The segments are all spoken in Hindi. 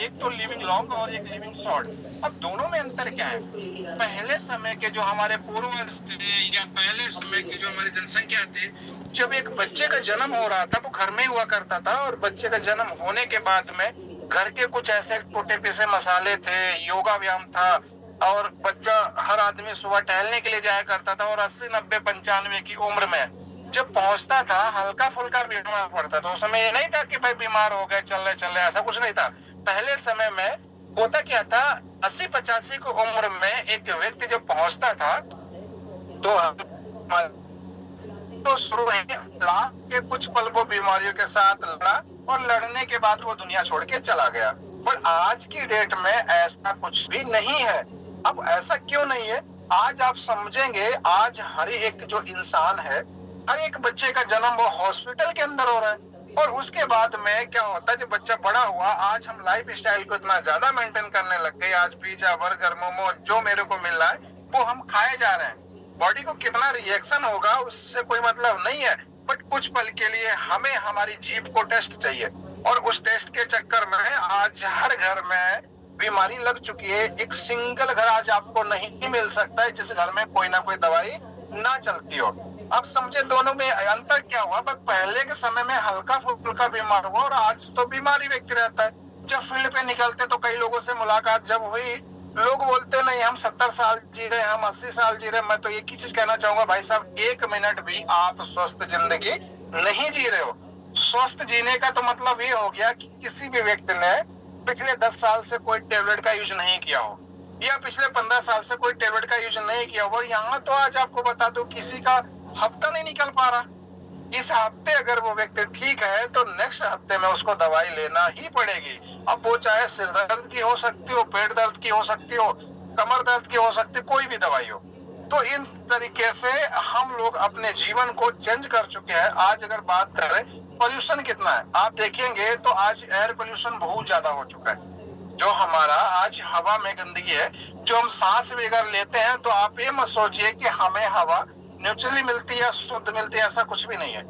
एक तो लिविंग लॉन्ग और एक लिविंग शॉर्ट। अब दोनों में अंतर क्या है? पहले समय के जो हमारे पूर्वज थे या पहले समय की जो हमारी जनसंख्या थी, जब एक बच्चे का जन्म हो रहा था वो घर में ही हुआ करता था, और बच्चे का जन्म होने के बाद में घर के कुछ ऐसे टूटे पिसे मसाले थे, योगा व्यायाम था, और बच्चा हर आदमी सुबह टहलने के लिए जाया करता था, और 80, 90, 95 की उम्र में जब पहुंचता था हल्का फुल्का बीमार पड़ता था। उस समय ये नहीं था कि भाई बीमार हो गए चल रहे, ऐसा कुछ नहीं था। पहले समय में होता क्या था, 80-85 की उम्र में एक व्यक्ति जब पहुंचता था तो शुरू में लाख के कुछ पल वो बीमारियों के साथ लड़ा, और लड़ने के बाद वो दुनिया छोड़ के चला गया। पर आज की डेट में ऐसा कुछ भी नहीं है। अब ऐसा क्यों नहीं है? आज आप समझेंगे, आज हर एक जो इंसान है, हर एक बच्चे का जन्म वो हॉस्पिटल के अंदर हो रहा है। और उसके बाद में क्या होता है, जब बच्चा बड़ा हुआ, आज हम लाइफ स्टाइल को इतना ज्यादा मेंटेन करने लग गए, आज पिज्जा, बर्गर, मोमो जो मेरे को मिल रहा है वो हम खाए जा रहे हैं। बॉडी को कितना रिएक्शन होगा उससे कोई मतलब नहीं है, बट कुछ पल के लिए हमें हमारी जीभ को टेस्ट चाहिए, और उस टेस्ट के चक्कर में आज हर घर में बीमारी लग चुकी है। एक सिंगल घर आज आपको नहीं मिल सकता है जिस घर में कोई ना कोई दवाई ना चलती हो। अब समझे दोनों में अंतर क्या हुआ? पर पहले के समय में हल्का फुल्का बीमार हुआ, और आज तो बीमारी व्यक्ति रहता है। जब फील्ड पे निकलते तो कई लोगों से मुलाकात जब हुई, लोग बोलते नहीं हम 70 साल जी रहे, हम 80 साल जी रहे। मैं तो एक ही चीज कहना चाहूंगा, भाई साहब, एक मिनट भी आप स्वस्थ जिंदगी नहीं जी रहे हो। स्वस्थ जीने का तो मतलब ये हो गया कि किसी भी व्यक्ति ने पिछले 10 साल से कोई टेबलेट का यूज नहीं किया हो, या पिछले 15 साल से कोई टेबलेट का यूज नहीं किया हो। यहाँ तो आज आपको बता दो, किसी का हफ्ता नहीं निकल पा रहा। इस हफ्ते अगर वो व्यक्ति ठीक है तो नेक्स्ट हफ्ते में उसको दवाई लेना ही पड़ेगी। अब वो चाहे सिर दर्द की हो सकती हो, पेट दर्द की हो सकती हो, कमर दर्द की हो सकती, कोई भी दवाई हो। तो इन तरीके से हम लोग अपने जीवन को चेंज कर चुके हैं। आज अगर बात करें पोल्यूशन कितना है, आप देखेंगे तो आज एयर पोल्यूशन बहुत ज्यादा हो चुका है। जो हमारा आज हवा में गंदगी है, जो हम सांस भी अगर लेते हैं तो आप ये मत सोचिए कि हमें हवा नेचुरली मिलती है, शुद्ध मिलती है, ऐसा कुछ भी नहीं है।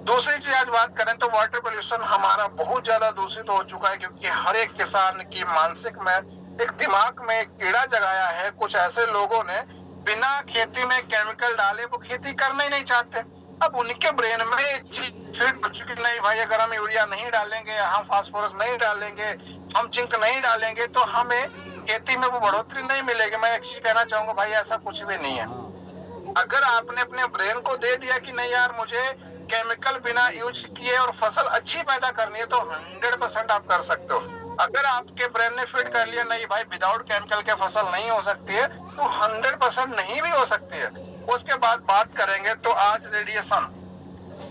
दूसरी चीज आज बात करें तो वाटर पोल्यूशन हमारा बहुत ज्यादा दूषित हो चुका है, क्योंकि हर एक किसान की मानसिक में एक दिमाग में एक कीड़ा जगाया है। कुछ ऐसे लोगों ने बिना खेती में केमिकल डाले वो खेती करना ही नहीं चाहते। अब उनके ब्रेन में एक चीज फिट हो चुकी, नहीं भाई अगर हम यूरिया नहीं डालेंगे, हम फास्फोरस नहीं डालेंगे, हम जिंक नहीं डालेंगे तो हमें खेती में वो बढ़ोतरी नहीं मिलेगी। मैं एक चीज कहना चाहूंगा भाई, ऐसा कुछ भी नहीं है। अगर आपने अपने ब्रेन को दे दिया कि नहीं यार मुझे केमिकल बिना यूज किए और फसल अच्छी पैदा करनी है, तो 100% आप कर सकते हो। अगर आपके ब्रेन ने फिट कर लिया नहीं भाई विदाउट केमिकल के फसल नहीं हो सकती है, तो 100% नहीं भी हो सकती है। उसके बाद बात करेंगे तो आज रेडिएशन,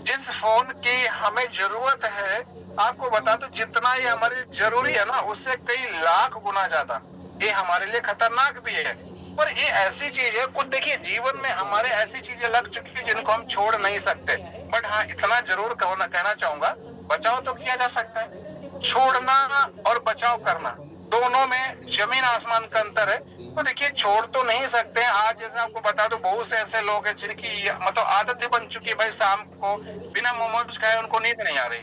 जिस फोन की हमें जरूरत है, आपको बता दो जितना ये हमारे जरूरी है ना, उससे कई लाख गुना ज्यादा ये हमारे लिए खतरनाक भी है। पर ये ऐसी चीज है, कुछ देखिए जीवन में हमारे ऐसी चीजें लग चुकी है जिनको हम छोड़ नहीं सकते। बट हाँ इतना जरूर कहना चाहूंगा, बचाव तो किया जा सकता है। छोड़ना और बचाव करना दोनों में जमीन आसमान का अंतर है। तो देखिए छोड़ तो नहीं सकते। आज जैसे आपको बता दो बहुत से ऐसे लोग हैं जिनकी मतलब आदत ही बन चुकी है, भाई शाम को बिना मोमोज खाए उनको नींद नहीं आ रही।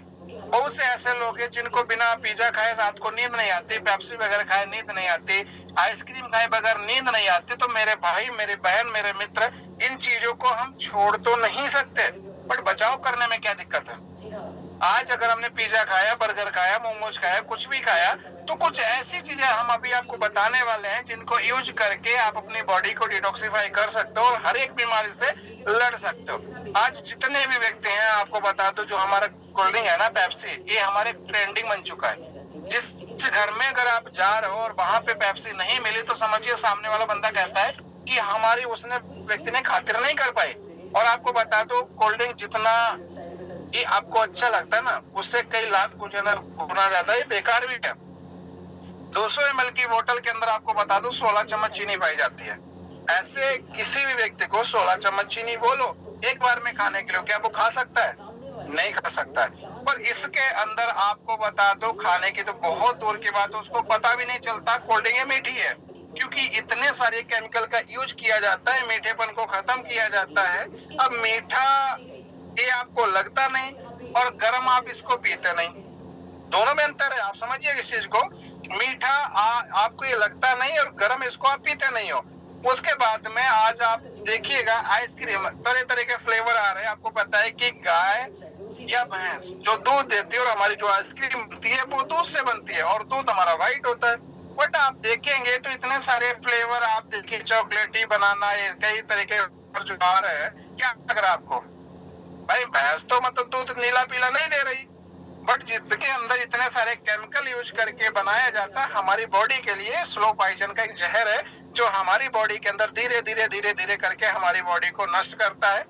बहुत से ऐसे लोग हैं जिनको बिना पिज्जा खाए रात को नींद नहीं आती, पेप्सी वगैरह खाए नींद नहीं आती, आइसक्रीम खाए बगैर नींद नहीं आती। तो मेरे भाई, मेरे बहन, मेरे मित्र, इन चीजों को हम छोड़ तो नहीं सकते, बट बचाव करने में क्या दिक्कत है? आज अगर हमने पिज्जा खाया, बर्गर खाया, मोमोज खाया, कुछ भी खाया, तो कुछ ऐसी चीजें हम अभी आपको बताने वाले हैं जिनको यूज करके आप अपनी बॉडी को डिटॉक्सिफाई कर सकते हो और हर एक बीमारी से लड़ सकते हो। आज जितने भी व्यक्ति हैं आपको बता दो, जो हमारा कोल्ड ड्रिंक है ना पेप्सी, ये हमारे ट्रेंडिंग बन चुका है। जिस घर में अगर आप जा रहे हो और वहां पे पेप्सी नहीं मिली तो समझिए सामने वाला बंदा कहता है कि हमारी उसने व्यक्ति ने खातिर नहीं कर पाई। और आपको बता दो कोल्ड ड्रिंक जितना ये आपको अच्छा लगता है ना, उससे कई लाख गुना ज्यादा ये बेकार भी है। 200 ml की बोतल के अंदर आपको बता दो 16 चम्मच चीनी पाई जाती है। ऐसे किसी भी व्यक्ति को 16 चम्मच चीनी बोलो एक बार में खाने के लिए, क्या वो खा सकता है? नहीं खा सकता है। पर इसके अंदर आपको बता दो खाने की तो बहुत दूर की बात है, उसको पता भी नहीं चलता कोल्ड ड्रिंक मीठी है, क्योंकि इतने सारे केमिकल का यूज किया जाता है, मीठेपन को खत्म किया जाता है। अब मीठा ये आपको लगता नहीं और गर्म आप इसको पीते नहीं, दोनों में अंतर है। आप समझिए इस चीज को। मीठा आपको ये लगता नहीं और गर्म इसको आप पीते नहीं हो। उसके बाद में आज आप देखिएगा आइसक्रीम तरह तरह के फ्लेवर आ रहे हैं। आपको पता है कि गाय या भैंस जो दूध देती है और हमारी जो आइसक्रीम बनती है वो दूध से बनती है और दूध हमारा व्हाइट होता है। बट आप देखेंगे तो इतने सारे फ्लेवर आप देखिए, चॉकलेटी, बनाना, ये कई तरह के जो आ रहे हैं। क्या लग रहा है आपको? भाई भैंस तो मतलब दूध नीला पीला नहीं दे रही, बट जिसके अंदर इतने सारे केमिकल यूज करके बनाया जाता है हमारी बॉडी के लिए स्लो पॉइजन का एक जहर है जो हमारी बॉडी के अंदर धीरे धीरे धीरे धीरे करके हमारी बॉडी को नष्ट करता है।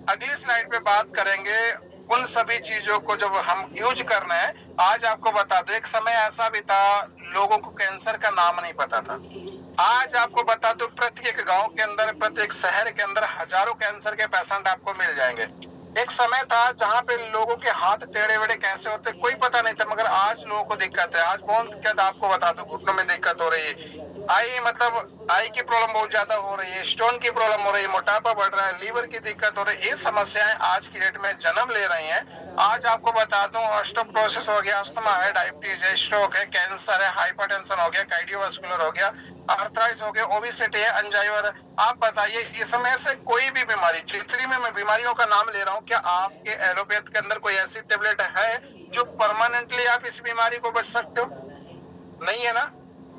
अगली स्लाइड पे बात करेंगे उन सभी चीजों को जब हम यूज कर रहे हैं। आज आपको बता दो, एक समय ऐसा भी था लोगों को कैंसर का नाम नहीं पता था। आज आपको बता दो प्रत्येक गांव के अंदर, प्रत्येक शहर के अंदर हजारों कैंसर के पेशेंट आपको मिल जाएंगे। एक समय था जहाँ पे लोगों के हाथ टेढ़े वेढ़े कैसे होते कोई पता नहीं था, मगर आज लोगों को दिक्कत है। आज कौन दिक्कत आपको बता दो, घुटनों में दिक्कत हो रही है, आई की प्रॉब्लम बहुत ज्यादा हो रही है, स्टोन की प्रॉब्लम हो रही है, मोटापा बढ़ रहा है, लीवर की दिक्कत हो रही है। ये समस्याएं आज की डेट में जन्म ले रही हैं। आज आपको बता दूं ऑस्टियोपोरोसिस हो गया, अस्थमा है, डायबिटीज है, स्ट्रोक है, कैंसर है, हाइपरटेंशन हो गया, कार्डियोवास्कुलर हो गया, आर्थराइटिस हो गया, ओबेसिटी है, अल्जाइमर है। आप बताइए इसमें से कोई भी बीमारी, जितनी में मैं बीमारियों का नाम ले रहा हूँ, क्या आपके एलोपैथ के अंदर कोई ऐसी टेबलेट है जो परमानेंटली आप इस बीमारी को बच सकते हो? नहीं है ना,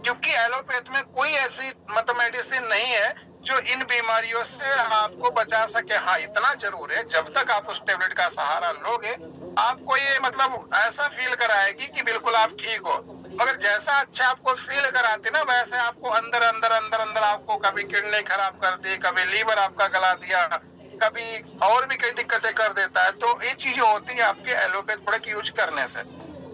क्योंकि एलोपैथ में कोई ऐसी मतलब मेडिसिन नहीं है जो इन बीमारियों से आपको बचा सके। हाँ, इतना जरूर है जब तक आप उस टेबलेट का सहारा लोगे आपको ये मतलब ऐसा फील कराएगी कि बिल्कुल आप ठीक हो, मगर जैसा अच्छा आपको फील कराती ना वैसे आपको अंदर अंदर अंदर अंदर आपको कभी किडनी खराब कर दी, कभी लीवर आपका गला दिया, कभी और भी कई दिक्कतें कर देता है। तो ये चीजें होती है आपके एलोपैथ प्रोडक्ट यूज करने से।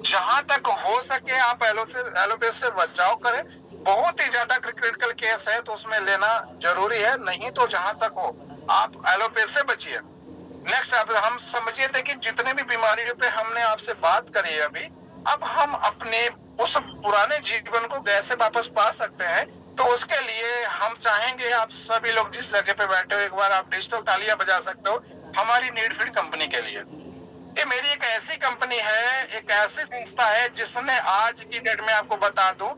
जहां तक हो सके आप एलोपैथ से बचाव करें। बहुत ही ज्यादा क्रिटिकल केस है तो उसमें लेना जरूरी है, नहीं तो जहां तक हो आप एलोपैथ से बचिए। नेक्स्ट अब हम समझिए थे कि जितने भी बीमारियों पे हमने आपसे बात करी है अभी, अब हम अपने उस पुराने जीवन को कैसे वापस पा सकते हैं। तो उसके लिए हम चाहेंगे आप सभी लोग जिस जगह पे बैठे हो एक बार आप डिजिटल तालियां बजा सकते हो हमारी नीडफिट कंपनी के लिए। ये मेरी एक ऐसी कंपनी है, एक ऐसी संस्था है जिसने आज की डेट में आपको बता दूं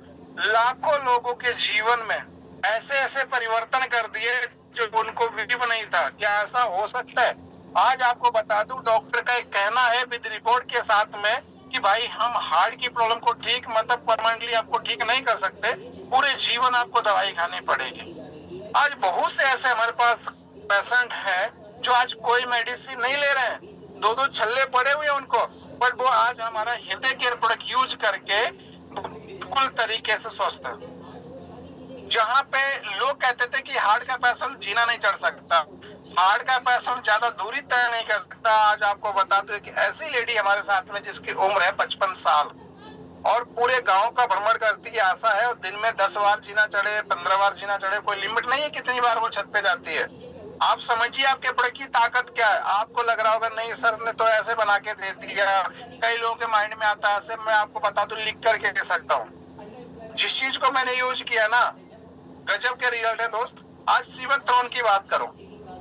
लाखों लोगों के जीवन में ऐसे ऐसे परिवर्तन कर दिए जो उनको विदित नहीं था। क्या ऐसा हो सकता है? आज आपको बता दूं डॉक्टर का एक कहना है विद रिपोर्ट के साथ में कि भाई हम हार्ट की प्रॉब्लम को ठीक मतलब परमानेंटली आपको ठीक नहीं कर सकते, पूरे जीवन आपको दवाई खानी पड़ेगी। आज बहुत से ऐसे हमारे पास पेशेंट है जो आज कोई मेडिसिन नहीं ले रहे हैं, दो दो छल्ले पड़े हुए हैं उनको, बट वो आज हमारा हृदय केयर प्रोडक्ट यूज करके बिल्कुल तरीके से स्वस्थ है। जहाँ पे लोग कहते थे कि हार्ट का पेशेंट जीना नहीं चढ़ सकता, हार्ट का पेशेंट ज्यादा दूरी तय नहीं कर सकता, आज आपको बता दो कि ऐसी लेडी हमारे साथ में जिसकी उम्र है 55 साल और पूरे गांव का भ्रमण करती है, आशा है और दिन में 10 बार जीना चढ़े, 15 बार जीना चढ़े, कोई लिमिट नहीं है कितनी बार वो छत पे जाती है। आप समझिए आपके प्रोडक्ट की ताकत क्या है। आपको लग रहा होगा नहीं सर ने तो ऐसे बना के दे दिया, कई लोगों के माइंड में आता है ऐसे, मैं आपको बता दूं लिख करके दे सकता हूँ। जिस चीज को मैंने यूज किया ना गजब के रिजल्ट है दोस्त। आज सीवक थ्रोन की बात करूं,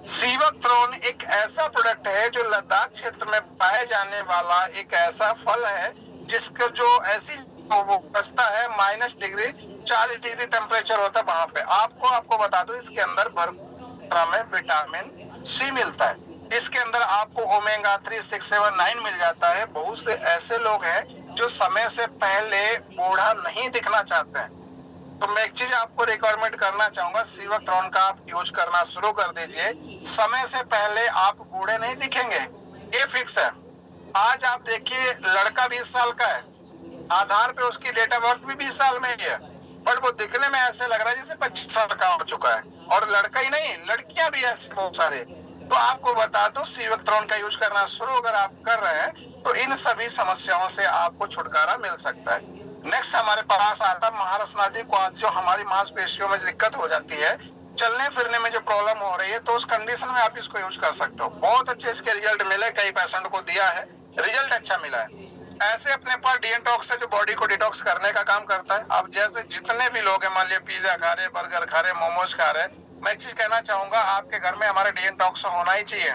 सीवक थ्रोन एक ऐसा प्रोडक्ट है जो लद्दाख क्षेत्र में पाए जाने वाला एक ऐसा फल है जिसका जो ऐसी वो बचता है -40 डिग्री टेम्परेचर होता है वहां पे। आपको बता दो इसके अंदर भरपूर में विटामिन सी मिलता है, इसके अंदर आपको ओमेगा 3, 6, 7, 9 मिल जाता है। बहुत से ऐसे लोग हैं जो समय से पहले बूढ़ा नहीं दिखना चाहते हैं, तो मैं एक चीज आपको रिकमेंड करना चाहूंगा, सीवक थ्रोन का आप यूज करना शुरू कर दीजिए। समय से पहले आप बूढ़े नहीं दिखेंगे, ये फिक्स है। आज आप देखिए लड़का 20 साल का है, आधार पे उसकी डेट ऑफ बर्थ भी 20 साल में ही है, बट वो दिखने में ऐसे लग रहा है जैसे 25 साल का हो चुका है। और लड़का ही नहीं लड़कियां भी ऐसे बहुत सारे। तो आपको बता दो सीवक थ्रोन का यूज करना शुरू अगर आप कर रहे हैं तो इन सभी समस्याओं से आपको छुटकारा मिल सकता है। नेक्स्ट हमारे पास आता है महारस नादी को। आज जो हमारी मांसपेशियों में दिक्कत हो जाती है, चलने फिरने में जो प्रॉब्लम हो रही है, तो उस कंडीशन में आप इसको यूज कर सकते हो। बहुत अच्छे इसके रिजल्ट मिले, कई पेशेंट को दिया है, रिजल्ट अच्छा मिला है। ऐसे अपने पास डिटॉक्स से जो बॉडी को डिटॉक्स करने का काम करता है। अब जैसे जितने भी लोग हैं, मान लिया पिज्जा खा रहे, बर्गर खा रहे, मोमोज खा रहे, मैं एक चीज कहना चाहूंगा आपके घर में हमारे डिटॉक्स होना ही चाहिए।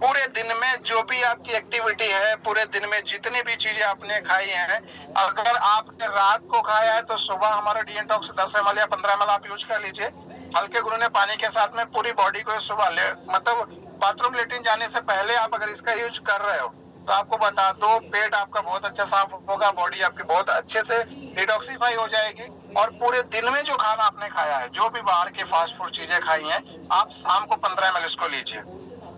पूरे दिन में जो भी आपकी एक्टिविटी है, पूरे दिन में जितनी भी चीजें आपने खाई हैं, अगर आपने रात को खाया है तो सुबह हमारा डिएनटॉक्स 10 ml या 15 ml आप यूज कर लीजिए हल्के गुनगुने पानी के साथ में। पूरी बॉडी को सुबह मतलब बाथरूम लेटिन जाने से पहले आप अगर इसका यूज कर रहे हो तो आपको बता दो पेट आपका बहुत अच्छा साफ होगा, बॉडी आपकी बहुत अच्छे से डिटॉक्सिफाई हो जाएगी। और पूरे दिन में जो खाना आपने खाया है, जो भी बाहर के फास्ट फूड चीजें खाई हैं, आप शाम को 15 ml इसको लीजिए।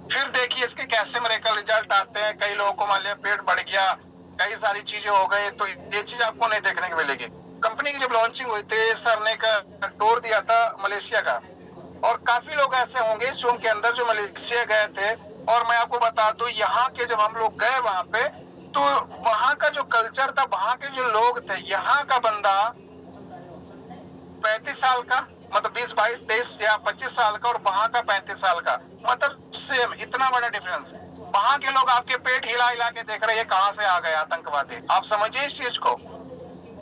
फिर देखिए इसके कैसे मेरेकल रिजल्ट आते हैं। कई लोगों को मान लिया पेट बढ़ गया, कई सारी चीजें हो गई, तो ये चीज आपको नहीं देखने को मिलेगी। कंपनी की जब लॉन्चिंग हुई थी, सर ने का टूर दिया था मलेशिया का, और काफी लोग ऐसे होंगे इस जून के अंदर जो मलेशिया गए थे। और मैं आपको बता दूं, यहाँ के जब हम लोग गए वहां पे, तो वहां का जो कल्चर था, वहां के जो लोग थे, यहाँ का बंदा 35 साल का, मतलब 20, 22, 23 या 25 साल का, और वहां का 35 साल का, मतलब सेम, इतना बड़ा डिफरेंस। वहां के लोग आपके पेट हिला हिला के देख रहे हैं कहां से आ गए आतंकवादी। आप समझिए इस चीज को।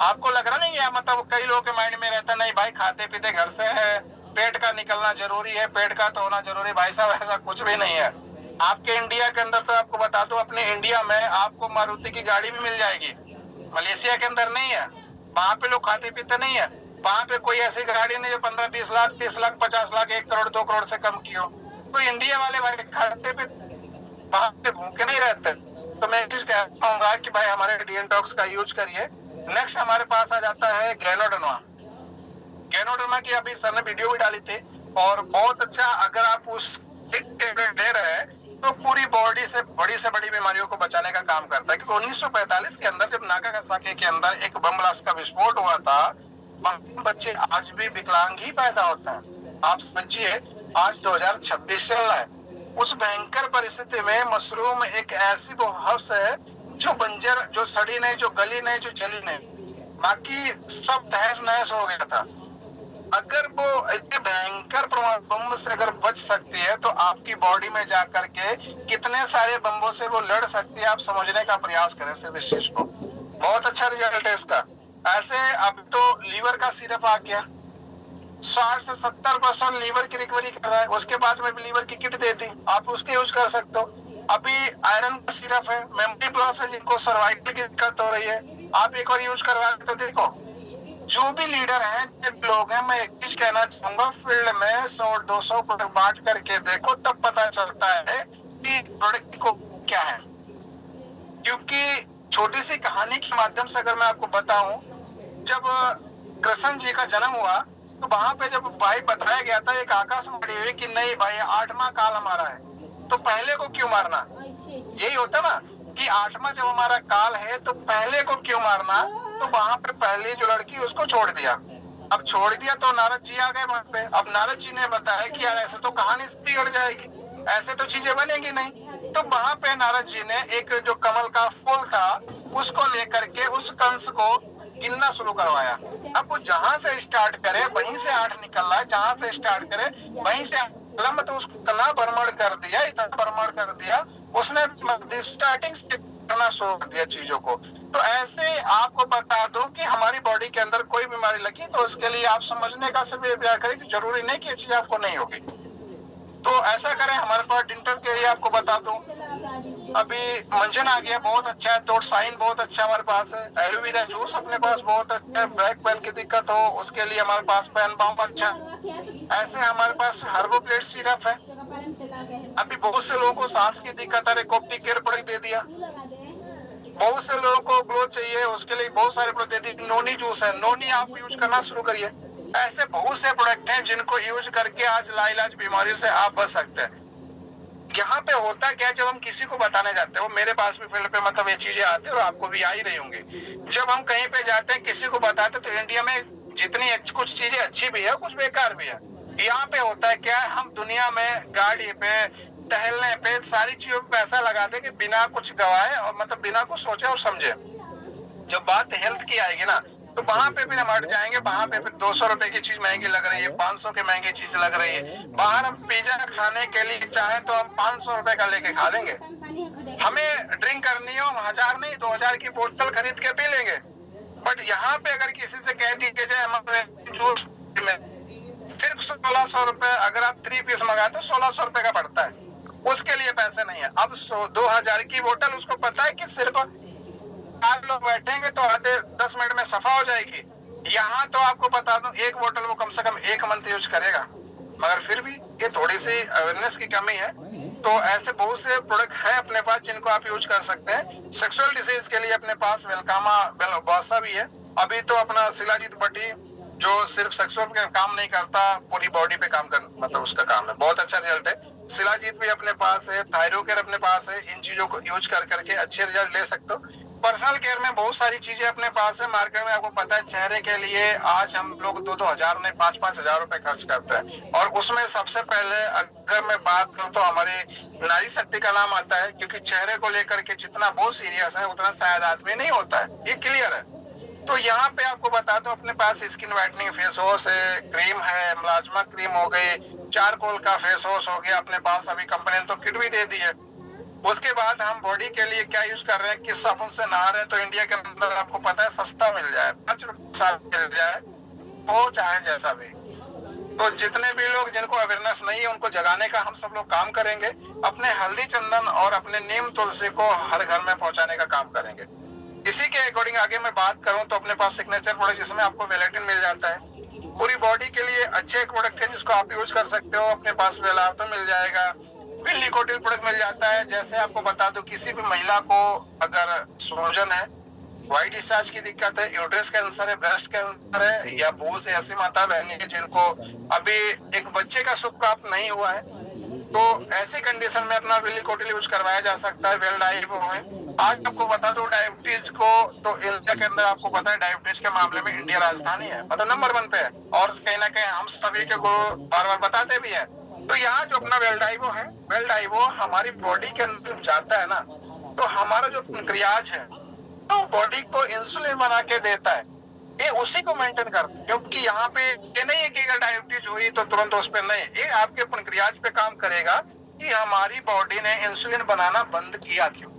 आपको लग रहा नहीं है, मतलब कई लोगों के माइंड में रहता नहीं भाई खाते पीते घर से है, पेट का निकलना जरूरी है, पेट का तो होना जरूरी। भाई साहब ऐसा कुछ भी नहीं है। आपके इंडिया के अंदर तो आपको बता दो, अपने इंडिया में आपको मारुति की गाड़ी भी मिल जाएगी, मलेशिया के अंदर नहीं है। वहां पे लोग खाते पीते नहीं है। वहां पे कोई ऐसी गाड़ी नहीं जो 15, 20 लाख, 30 लाख, 50 लाख, 1 करोड़, 2 करोड़ से कम की हो। तो इंडिया वाले भाई खाते पीते वहां पे भूखे नहीं रहते। तो मैं चीज कहूंगा कि भाई हमारे डिएनटॉक्स का यूज करिए। नेक्स्ट हमारे पास आ जाता है गैनोडर्मा। गैनोडर्मा की अभी सर ने वीडियो भी डाली थी, और बहुत अच्छा, अगर आप उस टेबलेट ले रहे हैं तो पूरी बॉडी से बड़ी बीमारियों को बचाने का काम करता है। क्योंकि 1945 के अंदर जब नागासाकी के अंदर एक बम ब्लास्ट का विस्फोट हुआ था, बच्चे आज भी विकलांग ही पैदा होते हैं। आप समझिए आज 2026 चल रहा है। उस भयंकर परिस्थिति में मशरूम एक ऐसी वो हब्स है जो बंजर, जो सड़ी नहीं, जो गली नहीं, जो जली नहीं, बाकी सब तहस नहस हो गया था। अगर वो इतने भयंकर बम से अगर बच सकती है तो आपकी बॉडी में जाकर के कितने सारे बम्बों से वो लड़ सकती है, आप समझने का प्रयास करें सिर्फ इस चीज को। बहुत अच्छा रिजल्ट है उसका। ऐसे अब तो लीवर का सिरप आ गया, 60 से 70% लीवर की रिकवरी कर रहा है। उसके बाद में लीवर की किट देती, आप उसके यूज कर सकते हो। अभी आयरन का सिरप है, मेमोरी प्लस है, जिनको सर्वाइकल की दिक्कत हो रही है, आप एक बार यूज करवा तो देखो। जो भी लीडर हैं, जो लोग हैं, मैं एक चीज कहना चाहूंगा, फील्ड में 100-200 प्रोडक्ट बांट करके देखो, तब पता चलता है कि प्रोडक्ट को क्या है। क्योंकि छोटी सी कहानी के माध्यम से अगर मैं आपको बताऊं, जब कृष्ण जी का जन्म हुआ तो वहां पे जब भाई बताया गया था एक आकाशवाणी हुई कि नहीं भाई 8वां काल हमारा है, तो पहले को क्यों मारना। यही होता ना कि 8वां जब हमारा काल है तो पहले को क्यों मारना। तो वहां पे पहली जो लड़की उसको छोड़ दिया। अब छोड़ दिया तो नारद जी आ गए वहां पे। अब नारद जी ने बताया कि यार ऐसे तो कहानी बिगड़ जाएगी, ऐसे तो चीजें बनेगी नहीं। तो वहां पे नारद जी ने एक जो कमल का फूल था उसको लेकर के उस कंस को गिनना शुरू करवाया। अब वो जहां से स्टार्ट करे वहीं से 8 निकल रहा है, जहां से स्टार्ट करे वहीं से तो उसको इतना भ्रमण कर दिया, इतना भ्रमण कर दिया उसने, स्टार्टिंग से करना शुरू कर दिया चीजों को। तो ऐसे आपको बता दो कि हमारी बॉडी के अंदर कोई बीमारी लगी तो उसके लिए आप समझने का सिर्फ ये करें कि जरूरी नहीं कि ये चीज आपको नहीं होगी। तो ऐसा करें, हमारे पास डिंटर के लिए आपको बता दूं, अभी मंजन आ गया, बहुत अच्छा है। तो साइन बहुत अच्छा हमारे पास है। एलोवेरा जूस अपने पास बहुत अच्छा है। बैक पेन की दिक्कत हो उसके लिए हमारे पास पेन बाम अच्छा है। ऐसे हमारे पास हर्बोप्लेट सिरप है। अभी बहुत से लोगों को सांस की दिक्कत है, कोप्टी केयर प्रोडक्ट दे दिया। बहुत से लोगों को ग्लो चाहिए, उसके लिए बहुत सारे प्रोडक्ट दे दिए। नोनी जूस है, नोनी आप यूज करना शुरू करिए। ऐसे बहुत से प्रोडक्ट हैं जिनको यूज करके आज लाइलाज बीमारियों से आप बच सकते हैं। यहाँ पे होता क्या, जब हम किसी को बताने जाते हैं, वो मेरे पास भी फील्ड पे मतलब ये चीजें आती है और आपको भी आ ही रही होंगी। जब हम कहीं पे जाते हैं किसी को बताते तो इंडिया में जितनी कुछ चीजें अच्छी भी है कुछ बेकार भी है। यहाँ पे होता है क्या, हम दुनिया में गाड़ी पे टहलने पे सारी चीजों पे पैसा लगा दे कि बिना कुछ गवाए और मतलब बिना कुछ सोचे और समझे। जब बात हेल्थ की आएगी ना तो वहां पे फिर हम हट जाएंगे। वहां पे फिर 200 रुपए की चीज महंगी लग रही है, 500 की महंगी चीज लग रही है। बाहर हम पिज्जा खाने के लिए चाहे तो हम 500 रुपए का लेके खा लेंगे। हमें ड्रिंक करनी हो, हम 1000 नहीं 2000 की बोतल खरीद के पी लेंगे। बट यहाँ पे अगर किसी से कह दी जाए हमारे जूस में सिर्फ 1600 रुपए, अगर आप 3 पीस मंगाते 1600 रुपए का पड़ता है। उसके लिए पैसे नहीं है। अब 2000 की बोतल उसको पता है कि सिर्फ 4 लोग बैठेंगे तो आधे 10 मिनट में सफा हो जाएगी। यहाँ तो आपको बता दूं, एक बोतल वो कम से कम 1 मंथ यूज करेगा, मगर फिर भी ये थोड़ी सी अवेयरनेस की कमी है। तो ऐसे बहुत से प्रोडक्ट हैं अपने पास जिनको आप यूज कर सकते हैं। सेक्सुअल डिसीज के लिए अपने पास वेलकामा वेलवासा भी है। अभी तो अपना शिलाजीत बटी जो सिर्फ सेक्सुअल पे काम नहीं करता, पूरी बॉडी पे काम कर, मतलब उसका काम है, बहुत अच्छा रिजल्ट है। शिलाजीत भी अपने पास है, थायरोकेयर अपने पास है। इन चीजों को यूज कर करके अच्छे रिजल्ट ले सकते हो। पर्सनल केयर में बहुत सारी चीजें अपने पास है मार्केट में। आपको पता है चेहरे के लिए आज हम लोग 2-2 हजार नहीं 5-5 हजार रुपए खर्च करते हैं। और उसमें सबसे पहले अगर मैं बात करूं तो हमारी नारी शक्ति का नाम आता है, क्योंकि चेहरे को लेकर के जितना बहुत सीरियस है उतना शायद आदमी नहीं होता है, ये क्लियर है। तो यहाँ पे आपको बता दो अपने पास स्किन व्हाइटनिंग फेस वॉश है, क्रीम है, मुलाजमा क्रीम हो गई, चारकोल का फेस वॉश हो गया अपने पास। अभी कंपनी ने तो किट भी दे दी है। उसके बाद हम बॉडी के लिए क्या यूज कर रहे हैं, किस साबुन से नहा रहे हैं, तो इंडिया के अंदर आपको पता है सस्ता मिल जाए, 5 रुपए मिल जाए, वो चाहे जैसा भी। तो जितने भी लोग जिनको अवेयरनेस नहीं है उनको जगाने का हम सब लोग काम करेंगे। अपने हल्दी चंदन और अपने नीम तुलसी को हर घर में पहुंचाने का काम करेंगे। इसी के अकॉर्डिंग आगे मैं बात करूं तो अपने पास सिग्नेचर प्रोडक्ट जिसमें आपको वेलेटिन मिल जाता है, पूरी बॉडी के लिए अच्छे एक प्रोडक्ट है जिसको आप यूज कर सकते हो। अपने पास वेलार तो मिल जाएगा, निकोटिन प्रोडक्ट मिल जाता है। जैसे आपको बता दो किसी भी महिला को अगर सूजन है, व्हाइट डिस्चार्ज की दिक्कत है, यूट्रस कैंसर है, ब्रेस्ट कैंसर है, या बहुत से ऐसी माता बहनी है जिनको अभी एक बच्चे का सुख प्राप्त नहीं हुआ है, तो ऐसी कंडीशन में अपना विलिकोटिल यूज करवाया जा सकता है। वेल डाइवो है। आज आपको बता दो डायबिटीज को, तो इंडिया के अंदर आपको पता है डायबिटीज के मामले में इंडिया राजधानी है, मतलब नंबर 1 पे है। और कहीं ना कहीं हम सभी के को बार बार बताते भी है। तो यहाँ जो अपना वेल्डाइवो है, वेल्डाइवो हमारी बॉडी के अंदर जाता है ना, तो हमारा जो पैंक्रियाज है तो बॉडी को इंसुलिन बना के देता है, ये उसी को मेंटेन करता है। क्योंकि यहाँ पे ये नहीं है कि अगर डायबिटीज हुई तो तुरंत उस पर नहीं, ये आपके पैंक्रियाज पे काम करेगा कि हमारी बॉडी ने इंसुलिन बनाना बंद किया क्यों,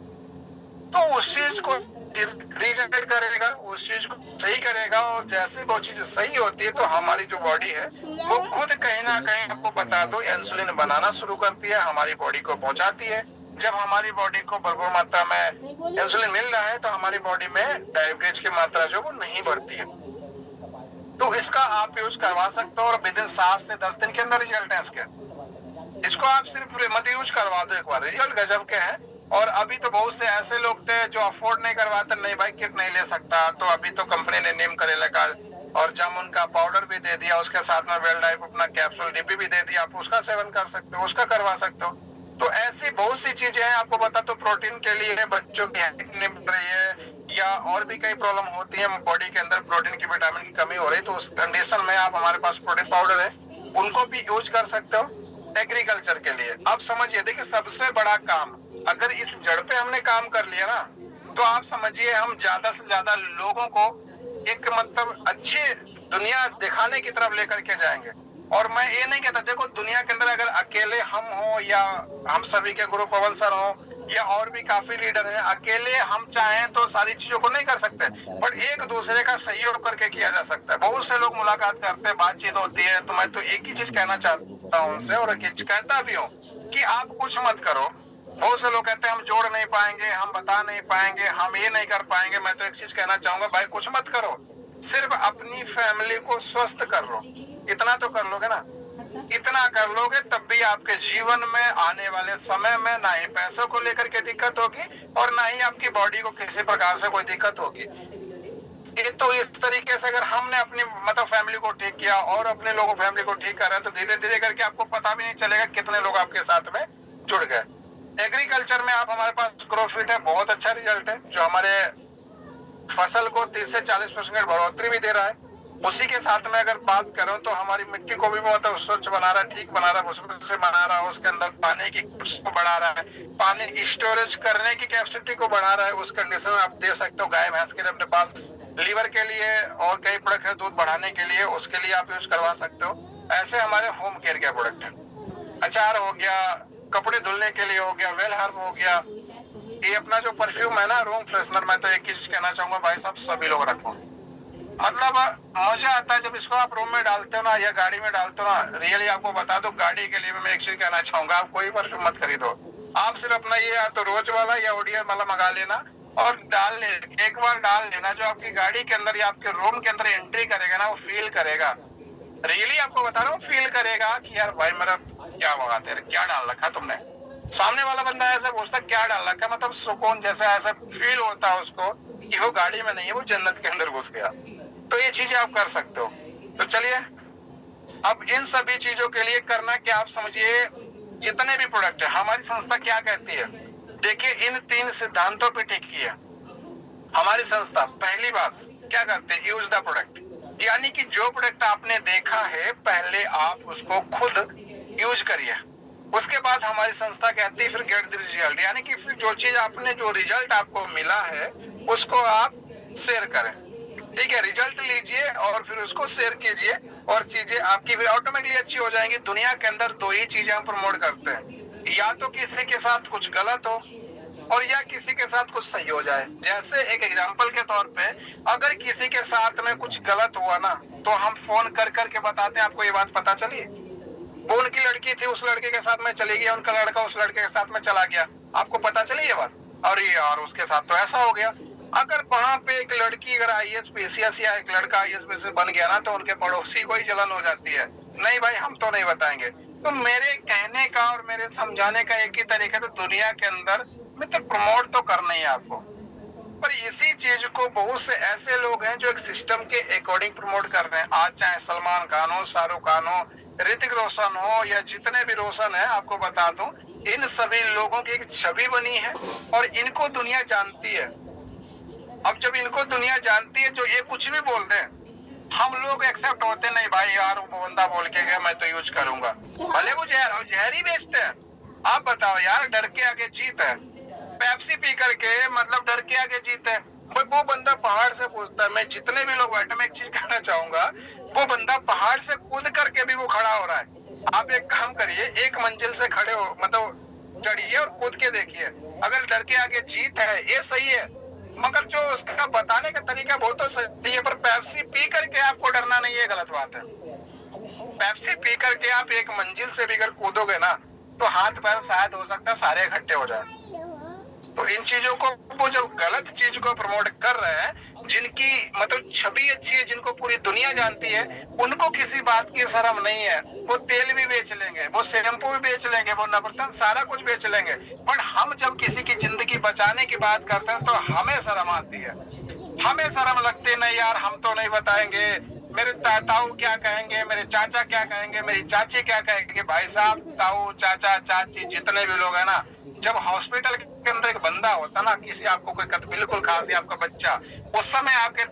तो उस चीज को रीजनरेट करेगा, उस चीज को सही करेगा। और जैसे वो चीज सही होती है तो हमारी जो बॉडी है वो खुद कहीं ना कहीं आपको बता दो इंसुलिन बनाना शुरू करती है, हमारी बॉडी को पहुंचाती है। जब हमारी बॉडी को भरपूर मात्रा में इंसुलिन मिल रहा है तो हमारी बॉडी में डायबिटीज की मात्रा जो वो नहीं बढ़ती है। तो इसका आप यूज करवा सकते हो और विद इन 7 से 10 दिन के अंदर रिजल्ट है इसके। इसको आप सिर्फ मत यूज करवा दो एक बार, रिजल्ट गजब के हैं। और अभी तो बहुत से ऐसे लोग थे जो अफोर्ड नहीं करवाते, नहीं भाई किट नहीं ले सकता, तो अभी तो कंपनी ने नीम करेला का और जामुन का पाउडर भी दे दिया, उसके साथ में वेल डाइव अपना कैप्सूल डिब्बी भी दे दिया, आप उसका सेवन कर सकते हो, उसका करवा सकते हो। तो ऐसी बहुत सी चीजें हैं। आपको बता तो प्रोटीन के लिए बच्चों की हाइट नहीं बढ़ रही है या और भी कई प्रॉब्लम होती है, बॉडी के अंदर प्रोटीन की विटामिन की कमी हो रही, तो उस कंडीशन में आप हमारे पास प्रोटीन पाउडर है उनको भी यूज कर सकते हो एग्रीकल्चर के लिए। आप समझिए, देखिए सबसे बड़ा काम अगर इस जड़ पे हमने काम कर लिया ना, तो आप समझिए हम ज्यादा से ज्यादा लोगों को एक मतलब अच्छी दुनिया दिखाने की तरफ लेकर के जाएंगे। और मैं ये नहीं कहता, देखो दुनिया के अंदर अगर अकेले हम हो या हम सभी के गुरु पवन सर हो या और भी काफी लीडर हैं, अकेले हम चाहें तो सारी चीजों को नहीं कर सकते, बट एक दूसरे का सहयोग करके किया जा सकता है। बहुत से लोग मुलाकात करते हैं, बातचीत होती है, तो मैं तो एक ही चीज कहना चाहता हूँ उनसे और कहता भी हूँ कि आप कुछ मत करो। बहुत से लोग कहते हैं हम जोड़ नहीं पाएंगे, हम बता नहीं पाएंगे, हम ये नहीं कर पाएंगे। मैं तो एक चीज कहना चाहूंगा, भाई कुछ मत करो, सिर्फ अपनी फैमिली को स्वस्थ कर लो, इतना तो कर लोगे ना। इतना कर लोगे तब भी आपके जीवन में आने वाले समय में ना ही पैसों को लेकर के दिक्कत होगी और ना ही आपकी बॉडी को किसी प्रकार से कोई दिक्कत होगी। ये तो इस तरीके से अगर हमने अपनी मतलब फैमिली को ठीक किया और अपने लोगों फैमिली को ठीक कर रहे हैं तो धीरे धीरे करके आपको पता भी नहीं चलेगा कितने लोग आपके साथ में जुड़ गए। एग्रीकल्चर में आप हमारे पास ग्रोफिट है, बहुत अच्छा रिजल्ट है, जो हमारे फसल को 30 से 40% बढ़ोतरी भी दे रहा है। उसी के साथ में अगर बात करूं तो हमारी मिट्टी को भी मतलब स्वच्छ बना रहा है, ठीक बना रहा है, उसमें से बना रहा है, उसके अंदर पानी की को बढ़ा रहा है, पानी स्टोरेज करने की कैपेसिटी को बढ़ा रहा है। उस कंडीशन में आप दे सकते हो गाय भैंस के लिए, अपने पास लीवर के लिए और कई प्रोडक्ट है दूध बढ़ाने के लिए, उसके लिए आप यूज करवा सकते हो। ऐसे हमारे होम केयर के प्रोडक्ट है, अचार हो गया, कपड़े धुलने के लिए हो गया, वेल हर्ब हो गया, ये अपना जो परफ्यूम है ना रूम फ्रेशनर, मैं तो एक चीज कहना चाहूंगा भाई साहब सभी लोग रखो, मतलब मजा आता है जब इसको आप रूम में डालते हो ना या गाड़ी में डालते हो ना। रियली आपको बता दो, गाड़ी के लिए मैं एक चीज कहना चाहूंगा, आप कोई परफ्यूम मत खरीदो। आप सिर्फ अपना ये या तो रोज वाला या ओडियन वाला मंगा लेना और डाल ले, एक बार डाल लेना। जो आपकी गाड़ी के अंदर या आपके रूम के अंदर एंट्री करेगा ना, वो फील करेगा। रियली आपको बता रहा हूँ, फील करेगा कि यार भाई मेरा क्या मंगाते हैं, क्या डाल रखा तुमने। सामने वाला बंदा ऐसा पूछता क्या डाल रखा, मतलब सुकून जैसा ऐसा फील होता है उसको कि वो गाड़ी में नहीं है, वो जन्नत के अंदर घुस गया। तो ये चीजें आप कर सकते हो। तो चलिए, अब इन सभी चीजों के लिए करना क्या, आप समझिए। जितने भी प्रोडक्ट है, हमारी संस्था क्या कहती है, देखिए इन 3 सिद्धांतों पे टिकी है हमारी संस्था। पहली बात क्या करते हैं, यूज द प्रोडक्ट, यानी कि जो प्रोडक्ट आपने देखा है पहले आप उसको खुद यूज करिए। उसके बाद हमारी संस्था कहती है फिर गेट द रिजल्ट, यानी कि फिर जो चीज आपने, जो रिजल्ट आपको मिला है उसको आप शेयर करें। ठीक है, रिजल्ट लीजिए और फिर उसको शेयर कीजिए और चीजें आपकी भी ऑटोमेटिकली अच्छी हो जाएंगी। दुनिया के अंदर 2 ही चीजें हम प्रमोट करते हैं, या तो किसी के साथ कुछ गलत हो और या किसी के साथ कुछ सही हो जाए। जैसे एक एग्जांपल के तौर पे, अगर किसी के साथ में कुछ गलत हुआ ना, तो हम फोन कर करके बताते हैं, आपको ये बात पता चली, वो उनकी लड़की थी, उस लड़के के साथ में चली गई, उनका लड़का उस लड़के के साथ में चला गया, आपको पता चली ये बात, और ये और उसके साथ तो ऐसा हो गया। अगर वहां पे एक लड़की अगर IAS PCS या एक लड़का IAS PCS बन गया ना, तो उनके पड़ोसी को ही जलन हो जाती है, नहीं भाई हम तो नहीं बताएंगे। तो मेरे कहने का और मेरे समझाने का एक ही तरीका, तो दुनिया के अंदर मित्र प्रमोट तो करना ही है आपको। पर इसी चीज को बहुत से ऐसे लोग हैं जो एक सिस्टम के अकॉर्डिंग प्रमोट कर रहे हैं। आज चाहे सलमान खान हो, शाहरुख खान हो, ऋतिक रोशन हो, या जितने भी रोशन है, आपको बता दूं इन सभी लोगों की एक छवि बनी है और इनको दुनिया जानती है। अब जब इनको दुनिया जानती है, जो ये कुछ भी बोल रहे हैं, हम लोग एक्सेप्ट होते नहीं, भाई यार वो बंदा बोल के गया मैं तो यूज करूंगा, भले वो जहर ही बेचते हैं। आप बताओ यार, डर के आगे जीत है। पेप्सी पी करके मतलब डर के आगे जीत है। वो बंदा पहाड़ से कूदता है, मैं जितने भी लोग बैठे, मैं एक चीज कहना चाहूंगा, वो बंदा पहाड़ से कूद करके भी वो खड़ा हो रहा है। आप एक काम करिए, एक मंजिल से खड़े हो, मतलब चढ़िए और कूद के देखिए। अगर डर के आगे जीत है, ये सही है, मगर जो उसका बताने का तरीका बहुत तो सही है, पर पेप्सी पी करके आपको डरना नहीं है, गलत बात है। पेप्सी पी करके आप एक मंजिल से भी अगर कूदोगे ना, तो हाथ पैर शायद हो सकता है सारे इकट्ठे हो जाए। तो इन चीजों को, वो जो गलत चीज को प्रमोट कर रहे हैं, जिनकी मतलब छवि अच्छी है, जिनको पूरी दुनिया जानती है, उनको किसी बात की शर्म नहीं है। वो तेल भी बेच लेंगे, वो शैम्पू भी बेच लेंगे, वो नवरत्न सारा कुछ बेच लेंगे। पर हम जब किसी की जिंदगी बचाने की बात करते हैं, तो हमें शर्म आती है, हमें शर्म लगती नहीं यार, हम तो नहीं बताएंगे, मेरे ताऊ क्या कहेंगे, मेरे चाचा क्या कहेंगे, मेरी चाची क्या कहेंगे। भाई साहब, ताऊ चाचा चाची जितने भी लोग हैं ना, जब हॉस्पिटल के अंदर एक बंदा होता ना, किसी आपको कोई बिल्कुल खांसी, आपका बच्चा, उस समय आपके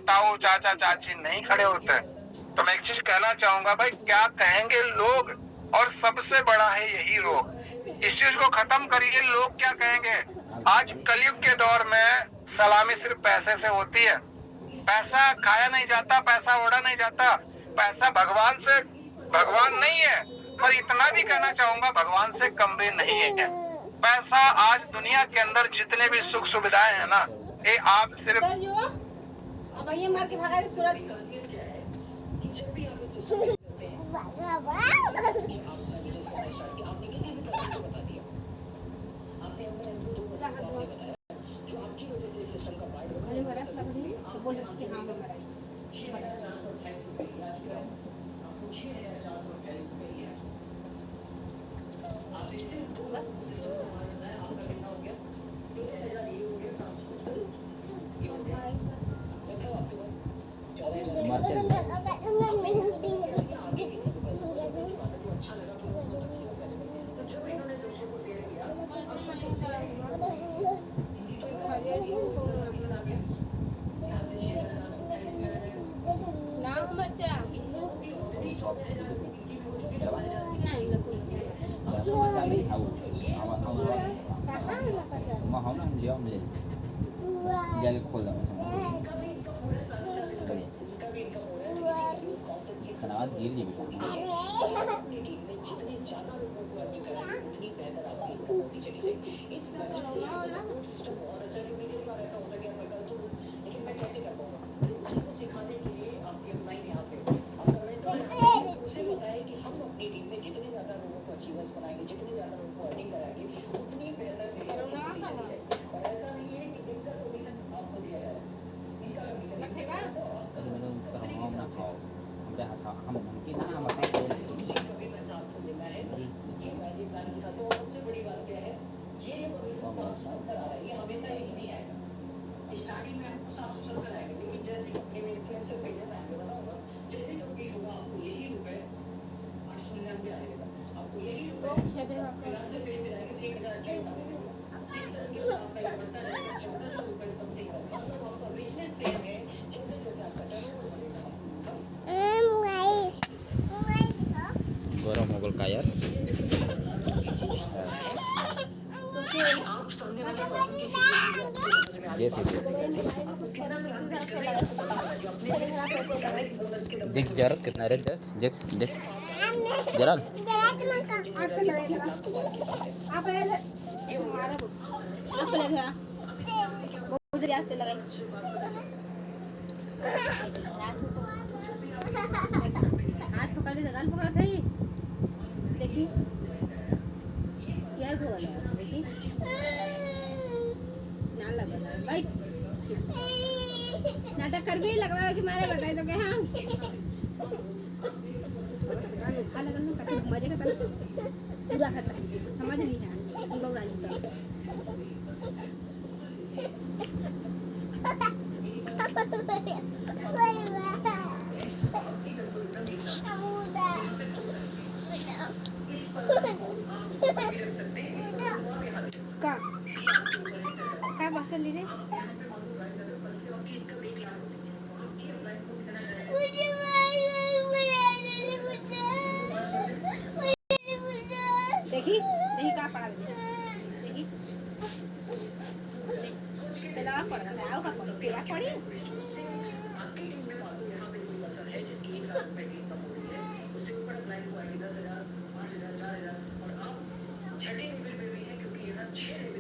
ताऊ चाचा चाची नहीं खड़े होते। तो मैं एक चीज कहना चाहूंगा, भाई क्या कहेंगे लोग, और सबसे बड़ा है यही रोग। इस चीज को खत्म करिए, लोग क्या कहेंगे। आज कलयुग के दौर में सलामी सिर्फ पैसे से होती है। पैसा खाया नहीं जाता, पैसा ओढ़ा नहीं जाता, पैसा भगवान नहीं है। पर इतना भी कहना चाहूंगा, भगवान से कम भी नहीं है। पैसा आज दुनिया के अंदर जितने भी सुख सुविधाएं हैं ना, ये आप सिर्फ अब ये मार के भगा तुरंत। उसी को सिखाने के लिए आपकी अपलाइन यहाँ पे आपका मेंटर उसे बताए कि हम अपनी टीम में जितने ज्यादा लोगों को अचीवर्स बनाएंगे, जितने ज्यादा लोगों को अर्निंग कराएंगे, उतनी बेहतर मेरी पोजीशन है। और ऐसा नहीं है कि इनका कमीशन आपको दिया जाए, इनका कमीशन मैंने उनका हम ना खाओ हमरे हाथ हम उनकी ना हम अपने कभी पैसा आपको देना है, ये मैंने प्लान किया था। और सबसे बड़ी बात क्या है, ये जो कमीशन 770 आ रहा है, ये हमेशा ही नहीं आएगा। स्टार्टिंग में आपको 770 आएगा, लेकिन जैसे कंपनी में इन्फ्लुएंसर पेज है, मैं आपको बताऊंगा, जैसे कंपनी होगा आपको यही रुपए 899 आएगा, आपको यही रुपए फ्रीलांसर पेज पे जाएंगे 1000 आएगा। इस तरह के हिसाब पे बढ़ता रहेगा, 1400 रुपए समथिंग का। मतलब आपका बिजनेस सेम है, जैसे जैसे आपका टर्नओवर बढ़ेगा। गरम हो गल का यार आप सामने वाले पर्सन की सिचुएशन ये थी देख जरा कितना रे देख देख जरा हाथ पकड़ ले गाल पकड़ा था ये देखी क्या हो गया देखी ना लगा भाई नाटक कर भी लगवा कि मारे बताए तो क्या हाँ अलग अलग कते मजे का पूरा खाता समझ नहीं है बउरा नहीं का बसल रे देखी नहीं का पड़ा देखी तेला पड़ रहा है आओ का पड़ तेरा पड़ी है जिसकी 1 लाख रुपए की इनकम हो रही है, उससे ऊपर अप्लाई को आएगी 10,000, 5,000, 4,000 और आप छठे लेवल पे भी है, क्योंकि यहाँ 6